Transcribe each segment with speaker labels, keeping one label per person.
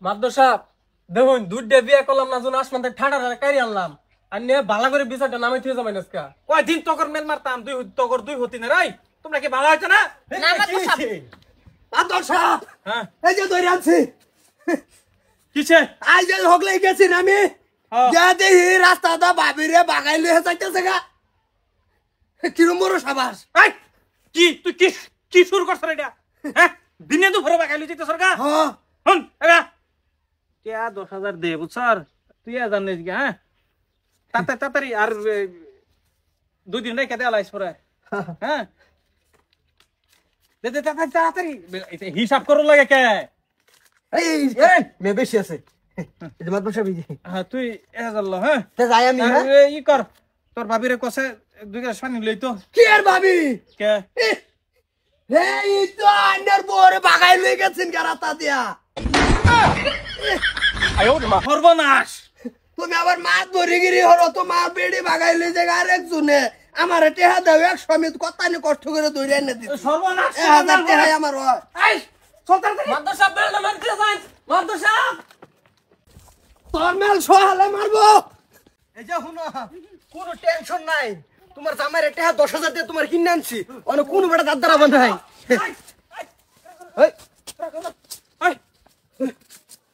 Speaker 1: মাদ্দর সাহেব দেখুন দুধ বিয়ে করলাম না জন্য আসমান থেকে ঠান্ডা কারি আনলাম আর নিয়ে ভালো করে বিচারটা নামে থিয়ে যাবেন আজকে
Speaker 2: কয়দিন তকর মেল মারতাম তকর দুই হতি না রাই তোমরা কি ভালো হইতো না
Speaker 3: মাদ্দর সাহেব এই যে ধরে আনছি
Speaker 2: কিছে
Speaker 3: আজ যে হগলে গেছি আমি যা দেখি রাস্তাটা ভাবিরে বাগাই লয়ে যাইতেছে গা কিরম বড় সাবাস
Speaker 2: এই কি তুই কি কি শুরু করছ রে এটা হ্যাঁ দিনে তো ভরে বাগাইলি যেতে সরকার
Speaker 3: হ্যাঁ
Speaker 2: হন এরা কে 10,000 দে বুঝছর তুই জানিস কি হ্যাঁ তাড়াতাড়ি আর দুই দিন রেখে দে আলাইস পরে হ্যাঁ দে তাড়াতাড়ি হিসাব করো লাগে কে
Speaker 3: এই মে বেশি আছে এই যে মাদ্দর সাহেব
Speaker 2: হ্যাঁ তুই 1000 ল হ্যাঁ
Speaker 3: তে যাই আমি
Speaker 2: ই কর তোর ভাবিরে কসে দুই গ্লাস পানি লই তো
Speaker 3: কি আর ভাবি
Speaker 2: কে
Speaker 3: এই তো আন্ডার বরে বাগাই লয়ে গেছেন গা রাস্তা দিয়া
Speaker 2: সর্বনাশ
Speaker 3: তুমি আবার মাছ ধরে গিরি হলো তোমার বেড়ি বাগাই লয়ে যায় আরেকজনে আমার টেহা দাও 100 মিনিট কত নি কষ্ট করে ধরে এনে দিতে
Speaker 2: সর্বনাশ
Speaker 3: 1000 টাকা আমার হয়
Speaker 2: এই সলতান
Speaker 1: মাদ্দর সাহেব বেলটা মারতে যান মাদ্দর সাহেব
Speaker 3: তোর মেল সোহালে মারবো এই যে শুনো কোনো টেনশন নাই তোমার জামাই টেহা 10,000 দিয়ে তোমার কিনে আনছি অনেক কোন বেটা দাঁত দাঁড়াবো নাই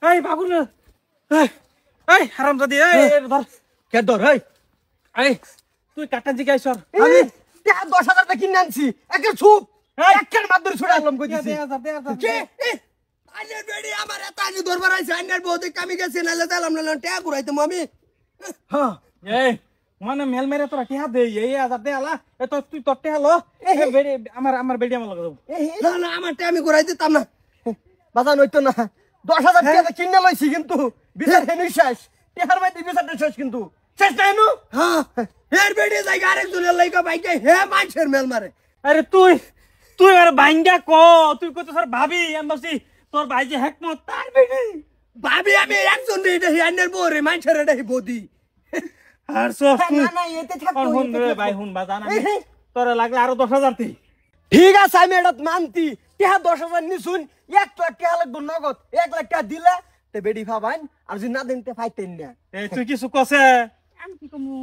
Speaker 2: এই বাবুল এই হারামজাদি এই ধর
Speaker 3: কে ধর এই
Speaker 2: এই তুই কাটা জিগাইছ
Speaker 3: আমি টেহা 10,000 দিয়ে কিনে আনছি একে চুপ একখান মাত্র ছুড়ে আনলাম কই দিছি কে আইলে বেড়ি আমার এত আনি ধরবার আইছে আইনার বউতে কামি গেছে নালে দিলাম না টেহা ঘুরাইতাম আমি
Speaker 2: হ্যাঁ এই মানে মেল মেরে তোরা টিহা দে এই 1000 দে আলা এ তো তুই তোর টিহা লো এ বেড়ি আমার বেড়ি আমার লাগা
Speaker 3: না না আমার টেহা আমি ঘুরাই দিতাম না বাজান হইতো না 10,000 টাকা কিনে লইছি কিন্তু বিচার হেনি শেষ টেহার মধ্যে বিচারটা শেষ কিন্তু শেষ নাই নু হ্যাঁ এর বেড়ি জায়গা আরেকজনের লাইকা বাইকে হে মাছের মেল মারে
Speaker 2: আরে তুই আর বাইঙ্গা ক তুই কত স্যার ভাবি এমবাসি তোর ভাই যে হেকমত তার বেড়ি
Speaker 3: ভাবি আমি একজন রে আইনার বউ রে মাছের রে বদি
Speaker 2: আর সব
Speaker 3: না না এতে থাকতো
Speaker 2: হুন রে ভাই হুন বাজান তোরে লাগলে আরো 10,000 দি
Speaker 3: ঠিক আছে আমি এটা মানতি টেহা 10,000 নিছুন 1 লাখ টাকা লাগবে নগদ 1 লাখ টাকা দিলে তে বেডি ভাবাইন আর যদি না দিনতে ফাইতেন না
Speaker 2: এই তুই কিছু কসে আমি কি কমু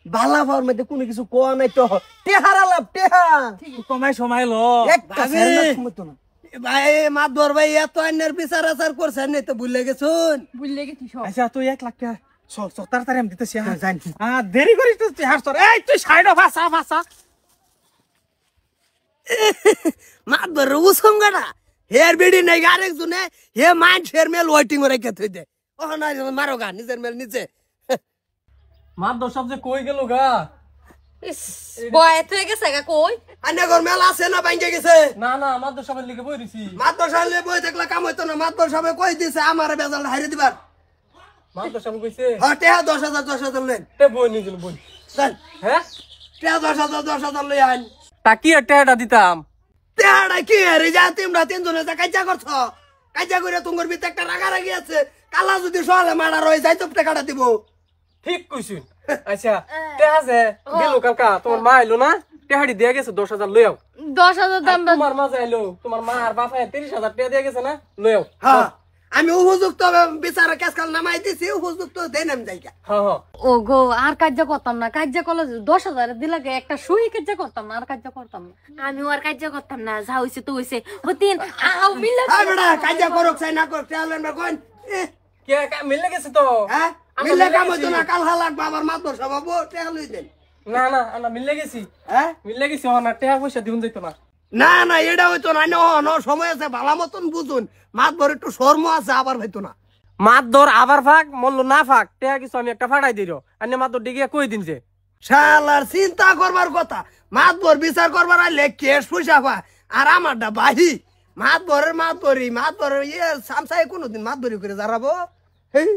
Speaker 3: বালা ভার মধ্যে কোনো কিছু কোয়া নাই তো টেহারা লাভ টেহা
Speaker 2: কমাই সময় ল
Speaker 3: একটা মত না ভাই মাদবর ভাই এত আইনের বিচার আচার করছেন নাই তো ভুলে গেছুন
Speaker 4: বুঝলে গেছি সব
Speaker 2: আচ্ছা তুই 1 লাখ টাকা চল তাড়াতাড়ি আমি দিতেছি হ্যাঁ
Speaker 3: জানি
Speaker 2: দেরি করিস তুই হাস তোর এই তুই সাইড ভাষা
Speaker 3: মাদবর উসঙ্গাটা হের বেডি নাই আরেকজনে হে মাছের মেল ওয়েটিং রেখে থই দে ও না মারো গা নিজের মেল নিচে
Speaker 1: মাদ্দর সাহেব যে কই গেল গা
Speaker 4: বয়স হয়ে গেছে গা কই
Speaker 3: আন্নাগর মেল আছে না বাইঙ্গে গেছে
Speaker 1: না না মাদ্দর সাহেবের লিগে বই দিছি
Speaker 3: মাদবর সাহেব বই থাকলে কাম হইতো না মাদবর সাহেব কই দিছে আমার বেজাল হাইরে দিবার
Speaker 1: মাদ্দর সাহেব কইছে
Speaker 3: হটে 10,000 লেন
Speaker 1: তে বই নিছিল বই
Speaker 3: চল
Speaker 1: হ্যাঁ
Speaker 3: তে 10,000 লই আইন
Speaker 1: তা কি একটা এটা দিতাম
Speaker 3: তেড়া কি রে যা তোমরা তিনজনে যা কাজা করছো কাজা করে তোমার ভিতরে একটা রাগারাগি আছে কালা যদি সহলে মারা রই যাই তো টাকাটা দিব
Speaker 1: ঠিক কইছিস আচ্ছা তে আছে দিল কালকা তোমার মা আইলো না টেহাড়ি দিয়ে গেছে 10,000 লইও
Speaker 4: 10,000 দাম
Speaker 1: তোমার মা যাইলো তোমার মা আর বাপে 30,000 টাকা দিয়ে গেছে না লইও
Speaker 3: হ্যাঁ আমি উপযুক্ত বিচার কেসকাল নামাই দিছি উপযুক্ত দেন আমি যাইকা
Speaker 1: হ্যাঁ হ্যাঁ
Speaker 4: ও গো আর কাজ করতাম না কাজ করলে 10,000 দিলাকে একটা সুই কাজ করতাম না আর কাজ করতাম না আমি আর কাজ করতাম না যা হইছে তো হইছে হতিন আও মিলে
Speaker 3: হ্যাঁ বেটা কাজা করক চাই না করক তেলেন বা কোন
Speaker 1: কে মিলে গেছে তো
Speaker 3: হ্যাঁ মিলে কাম হইতো না কাল হালাক বাবার মাতর সবাব তেলই দেন
Speaker 1: না না আমরা মিলে গেছি
Speaker 3: হ্যাঁ
Speaker 1: মিলে গেছি না টাকা পয়সা দিউন যাইতো না
Speaker 3: না না এটা হইতো না ন সময় আছে ভালো মতন বুঝুন মাত ভরে একটু শর্ম আছে আবার হইতো না
Speaker 1: মাদ্দর আবার ফাক মল্ল না ফাক টাকা কিছু আমি একটা ফাটাই দিল আন্য মাদ্দর ডিগিয়া কই দিন যে
Speaker 3: শালার চিন্তা করবার কথা মাত ভর বিচার করবার আইলে কেস পয়সা পায় আর আমারটা বাহি মাত ভরের মাত ভরি ইয়ে সামসাই কোনোদিন মাত ভরি করে দাঁড়াবো হেই